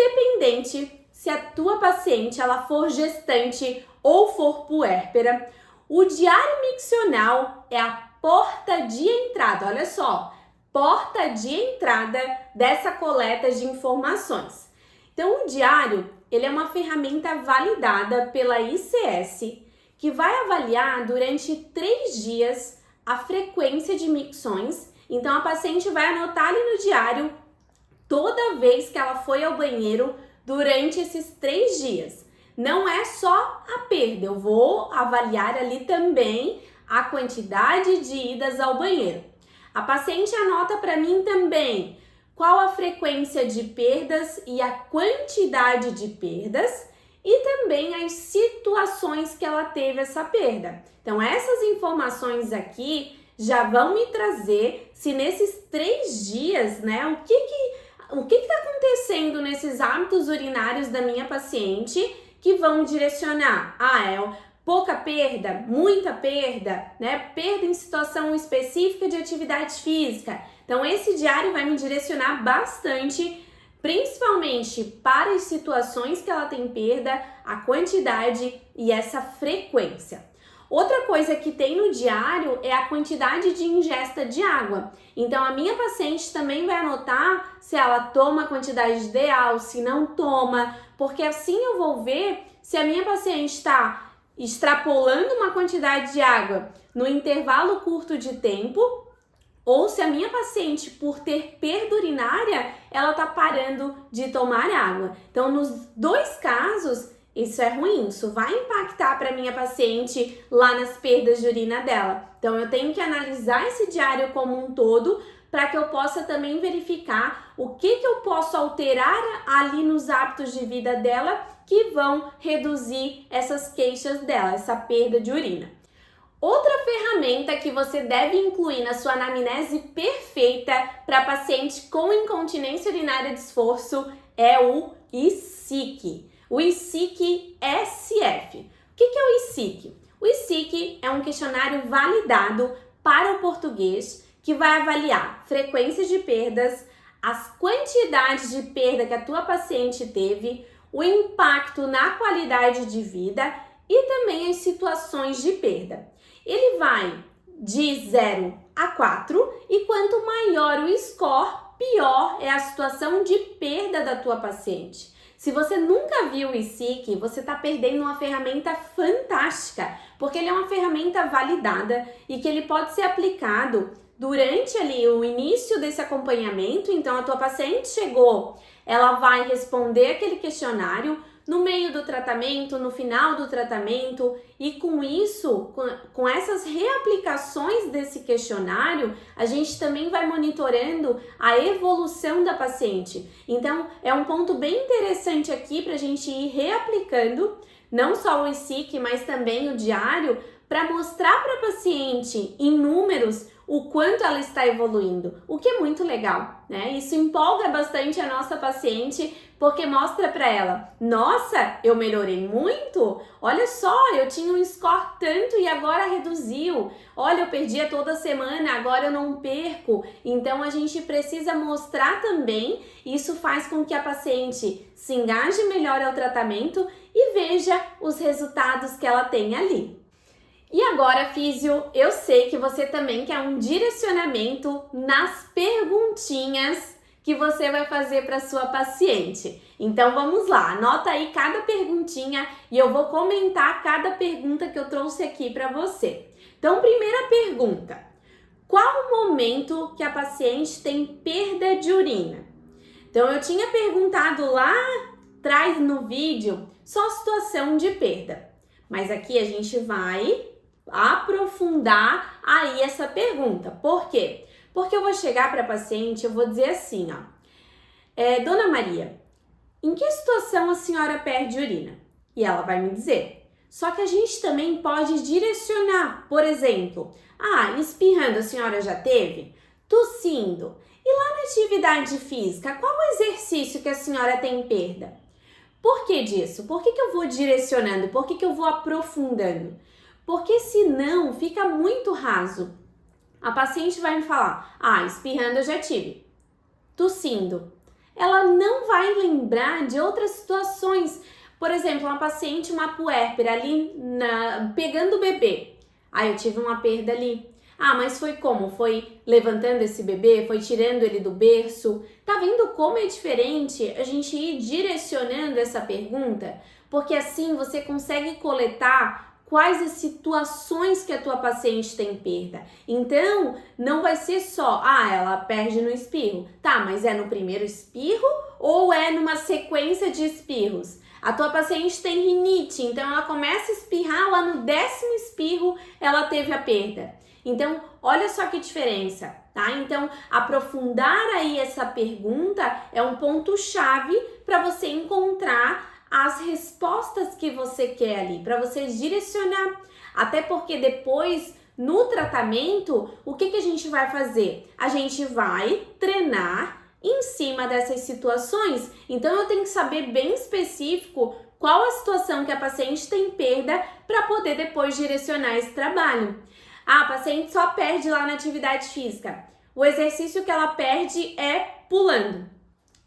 independente se a tua paciente ela for gestante ou for puérpera, o diário miccional é a porta de entrada, olha só, porta de entrada dessa coleta de informações. Então, o diário, ele é uma ferramenta validada pela ICS, que vai avaliar durante 3 dias a frequência de micções. Então, a paciente vai anotar ali no diário toda vez que ela foi ao banheiro durante esses 3 dias. Não é só a perda, eu vou avaliar ali também a quantidade de idas ao banheiro. A paciente anota para mim também qual a frequência de perdas e a quantidade de perdas e também as situações que ela teve essa perda. Então, essas informações aqui já vão me trazer se nesses 3 dias, né, o que está acontecendo nesses hábitos urinários da minha paciente que vão direcionar, pouca perda, muita perda, né? Perda em situação específica de atividade física. Então, esse diário vai me direcionar bastante, principalmente para as situações que ela tem perda, a quantidade e essa frequência. Outra coisa que tem no diário é a quantidade de ingesta de água. Então, a minha paciente também vai anotar se ela toma a quantidade ideal, se não toma, porque assim eu vou ver se a minha paciente está extrapolando uma quantidade de água no intervalo curto de tempo ou se a minha paciente, por ter perda urinária, ela está parando de tomar água. Então, nos 2 casos, isso é ruim, isso vai impactar para minha paciente lá nas perdas de urina dela. Então, eu tenho que analisar esse diário como um todo para que eu possa também verificar o que eu posso alterar ali nos hábitos de vida dela que vão reduzir essas queixas dela, essa perda de urina. Outra ferramenta que você deve incluir na sua anamnese perfeita para paciente com incontinência urinária de esforço é o ISIC. O ISIC-SF. O que é o ISIC? O ISIC é um questionário validado para o português que vai avaliar frequências de perdas, as quantidades de perda que a tua paciente teve, o impacto na qualidade de vida e também as situações de perda. Ele vai de 0 a 4 e quanto maior o score, pior é a situação de perda da tua paciente. Se você nunca viu o ISIC, você está perdendo uma ferramenta fantástica, porque ele é uma ferramenta validada e que ele pode ser aplicado durante ali o início desse acompanhamento. Então, a tua paciente chegou, ela vai responder aquele questionário no meio do tratamento, no final do tratamento, e com isso, com essas reaplicações desse questionário, a gente também vai monitorando a evolução da paciente. Então, é um ponto bem interessante aqui para a gente ir reaplicando, não só o ISIC, mas também o diário, para mostrar para a paciente em números o quanto ela está evoluindo, o que é muito legal, né? Isso empolga bastante a nossa paciente, porque mostra para ela, nossa, eu melhorei muito, olha só, eu tinha um score tanto e agora reduziu, olha, eu perdia toda semana, agora eu não perco. Então, a gente precisa mostrar também, isso faz com que a paciente se engaje melhor ao tratamento e veja os resultados que ela tem ali. E agora, físio, eu sei que você também quer um direcionamento nas perguntinhas que você vai fazer para sua paciente. Então vamos lá, anota aí cada perguntinha e eu vou comentar cada pergunta que eu trouxe aqui para você. Então, primeira pergunta: qual o momento que a paciente tem perda de urina? Então, eu tinha perguntado lá atrás no vídeo só a situação de perda, mas aqui a gente vai aprofundar aí essa pergunta. Por quê? Porque eu vou chegar para a paciente, eu vou dizer assim, Dona Maria, em que situação a senhora perde urina? E ela vai me dizer. Só que a gente também pode direcionar, por exemplo, espirrando a senhora já teve? Tossindo. E lá na atividade física, qual o exercício que a senhora tem perda? Por que disso? Por que eu vou direcionando? Por que eu vou aprofundando? Porque senão fica muito raso. A paciente vai me falar, espirrando eu já tive, tossindo. ela não vai lembrar de outras situações. Por exemplo, uma paciente, uma puérpera ali pegando o bebê. Eu tive uma perda ali. Mas foi como? Foi levantando esse bebê? Foi tirando ele do berço? Tá vendo como é diferente a gente ir direcionando essa pergunta? Porque assim você consegue coletar quais as situações que a tua paciente tem perda. Então, não vai ser só, ela perde no espirro. Tá, mas é no primeiro espirro ou é numa sequência de espirros? A tua paciente tem rinite, então ela começa a espirrar, lá no 10º espirro ela teve a perda. Então, olha só que diferença, tá? Então, aprofundar aí essa pergunta é um ponto-chave para você encontrar as respostas que você quer ali, para você direcionar. Até porque depois, no tratamento, o que a gente vai fazer? A gente vai treinar em cima dessas situações. Então, eu tenho que saber bem específico qual a situação que a paciente tem perda para poder depois direcionar esse trabalho. A paciente só perde lá na atividade física. O exercício que ela perde é pulando.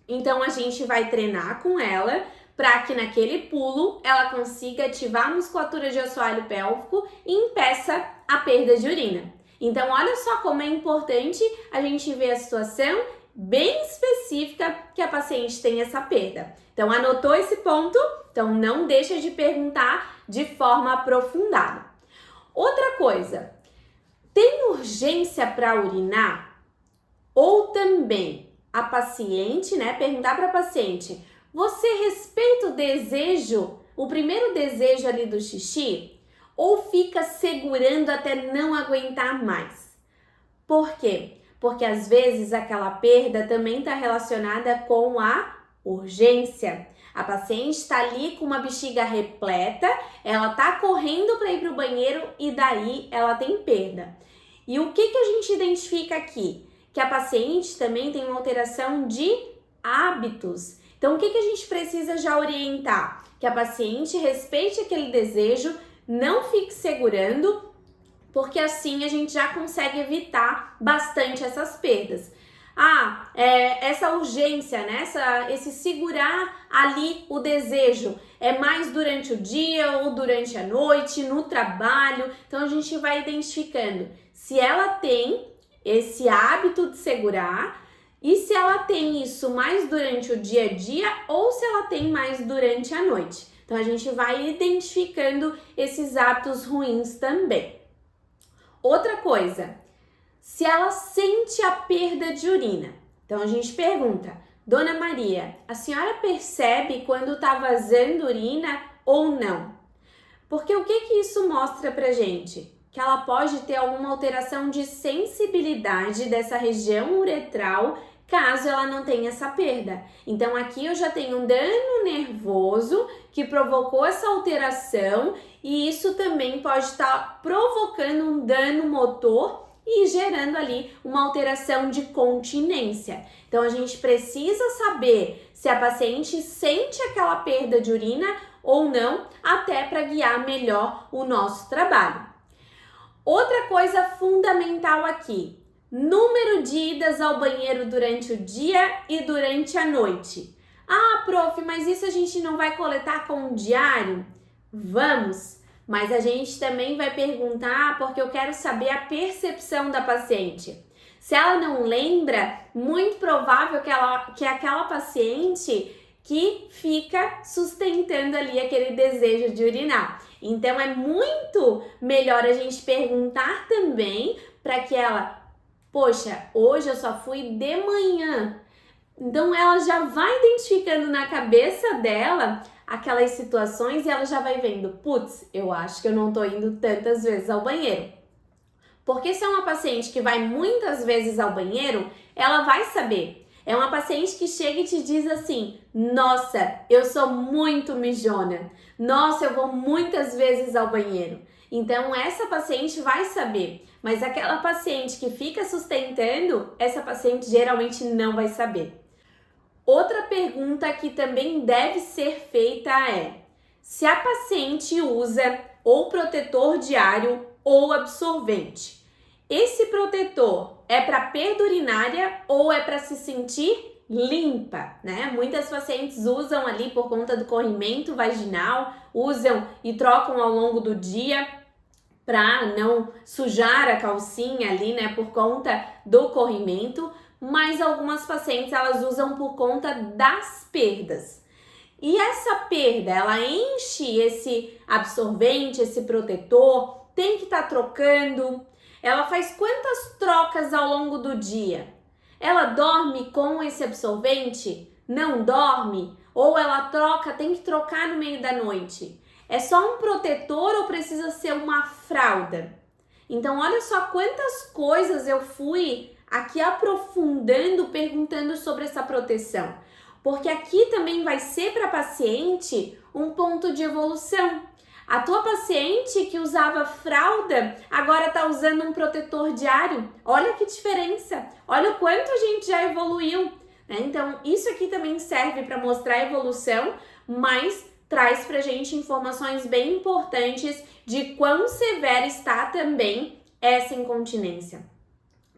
Então, a gente vai treinar com ela para que naquele pulo ela consiga ativar a musculatura de assoalho pélvico e impeça a perda de urina. Então, olha só como é importante a gente ver a situação bem específica que a paciente tem essa perda. Então, anotou esse ponto? Então, não deixa de perguntar de forma aprofundada. Outra coisa, tem urgência para urinar? Ou também a paciente, perguntar para a paciente, você respeita o desejo, o primeiro desejo ali do xixi? Ou fica segurando até não aguentar mais? Por quê? Porque às vezes aquela perda também está relacionada com a urgência. A paciente está ali com uma bexiga repleta, ela está correndo para ir para o banheiro e daí ela tem perda. E o que a gente identifica aqui? Que a paciente também tem uma alteração de hábitos. Então, o que a gente precisa já orientar? Que a paciente respeite aquele desejo, não fique segurando, porque assim a gente já consegue evitar bastante essas perdas. Essa urgência, esse segurar ali o desejo, é mais durante o dia ou durante a noite, no trabalho. Então, a gente vai identificando se ela tem esse hábito de segurar e se ela tem isso mais durante o dia a dia ou se ela tem mais durante a noite. Então, a gente vai identificando esses hábitos ruins também. Outra coisa, se ela sente a perda de urina. Então, a gente pergunta, Dona Maria, a senhora percebe quando está vazando urina ou não? Porque o que isso mostra pra gente? Que ela pode ter alguma alteração de sensibilidade dessa região uretral, caso ela não tenha essa perda. Então, aqui eu já tenho um dano nervoso que provocou essa alteração e isso também pode estar provocando um dano motor e gerando ali uma alteração de continência. Então, a gente precisa saber se a paciente sente aquela perda de urina ou não, até para guiar melhor o nosso trabalho. Outra coisa fundamental aqui, número de idas ao banheiro durante o dia e durante a noite. Prof, mas isso a gente não vai coletar com o diário? Vamos! Mas a gente também vai perguntar porque eu quero saber a percepção da paciente. Se ela não lembra, muito provável que é aquela paciente que fica sustentando ali aquele desejo de urinar. Então, é muito melhor a gente perguntar também para que ela, poxa, hoje eu só fui de manhã. Então, ela já vai identificando na cabeça dela aquelas situações e ela já vai vendo, putz, eu acho que eu não tô indo tantas vezes ao banheiro. Porque se é uma paciente que vai muitas vezes ao banheiro, ela vai saber. É uma paciente que chega e te diz assim, nossa, eu sou muito mijona. Nossa, eu vou muitas vezes ao banheiro. Então, essa paciente vai saber. Mas aquela paciente que fica sustentando, essa paciente geralmente não vai saber. Outra pergunta que também deve ser feita é: se a paciente usa ou protetor diário ou absorvente. Esse protetor é para perda urinária ou é para se sentir limpa, né? Muitas pacientes usam ali por conta do corrimento vaginal, usam e trocam ao longo do dia para não sujar a calcinha ali, né, por conta do corrimento, mas algumas pacientes elas usam por conta das perdas. E essa perda, ela enche esse absorvente, esse protetor, tem que estar trocando. Ela faz quantas trocas ao longo do dia? Ela dorme com esse absorvente? Não dorme? Ou ela troca, tem que trocar no meio da noite? É só um protetor ou precisa ser uma fralda? Então, olha só quantas coisas eu fui aqui aprofundando, perguntando sobre essa proteção. Porque aqui também vai ser para a paciente um ponto de evolução. A tua paciente que usava fralda, agora está usando um protetor diário. Olha que diferença. Olha o quanto a gente já evoluiu, né? Então, isso aqui também serve para mostrar a evolução, mas traz pra gente informações bem importantes de quão severa está também essa incontinência.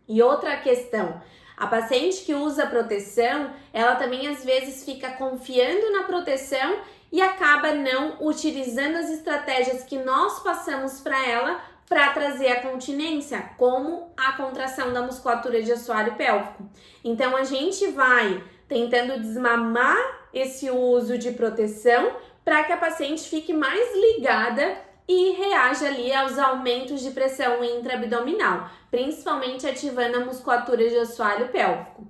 E outra questão, a paciente que usa proteção, ela também às vezes fica confiando na proteção e acaba não utilizando as estratégias que nós passamos para ela para trazer a continência, como a contração da musculatura de assoalho pélvico. Então a gente vai tentando desmamar esse uso de proteção para que a paciente fique mais ligada e reaja ali aos aumentos de pressão intraabdominal, principalmente ativando a musculatura de assoalho pélvico.